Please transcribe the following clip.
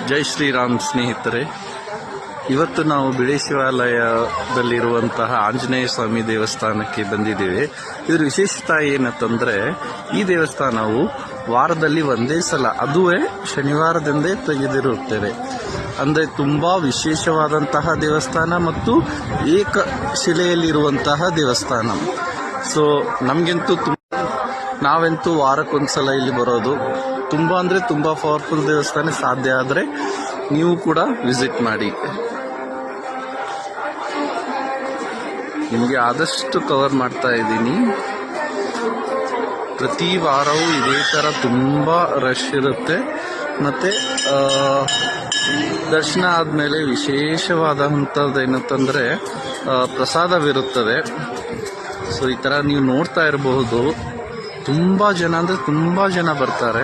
ಜೈ ಶ್ರೀರಾಮ್ ಸ್ನೇಹಿತರೆ, ಇವತ್ತು ನಾವು ಬಿಳಿ ಶಿವಾಲಯದಲ್ಲಿರುವಂತಹ ಆಂಜನೇಯ ಸ್ವಾಮಿ ದೇವಸ್ಥಾನಕ್ಕೆ ಬಂದಿದ್ದೇವೆ. ಇದರ ವಿಶೇಷತೆ ಏನಂತಂದರೆ, ಈ ದೇವಸ್ಥಾನವು ವಾರದಲ್ಲಿ ಒಂದೇ ಸಲ, ಅದುವೇ ಶನಿವಾರದಿಂದೇ ತೆಗೆದಿರುತ್ತೇವೆ. ಅಂದರೆ ತುಂಬ ವಿಶೇಷವಾದಂತಹ ದೇವಸ್ಥಾನ ಮತ್ತು ಏಕಶಿಲೆಯಲ್ಲಿರುವಂತಹ ದೇವಸ್ಥಾನ. ಸೊ ನಮಗಂತೂ ನಾವಂತೂ ವಾರಕ್ಕೊಂದ್ಸಲ ಇಲ್ಲಿ ಬರೋದು. ತುಂಬ ಅಂದರೆ ತುಂಬ ಪವರ್ಫುಲ್ ದೇವಸ್ಥಾನ. ಸಾಧ್ಯ ಆದರೆ ನೀವು ಕೂಡ ವಿಸಿಟ್ ಮಾಡಿ. ನಿಮಗೆ ಆದಷ್ಟು ಕವರ್ ಮಾಡ್ತಾ ಇದ್ದೀನಿ. ಪ್ರತಿ ವಾರವೂ ಇದೇ ಥರ ತುಂಬ ರಶ್ ಇರುತ್ತೆ. ಮತ್ತು ದರ್ಶನ ಆದಮೇಲೆ ವಿಶೇಷವಾದಂಥದ್ದು ಏನಂತಂದರೆ ಪ್ರಸಾದವಿರುತ್ತದೆ. ಸೊ ಈ ಥರ ನೀವು ನೋಡ್ತಾ ಇರಬಹುದು. ತುಂಬ ಜನ ಅಂದರೆ ತುಂಬ ಜನ ಬರ್ತಾರೆ.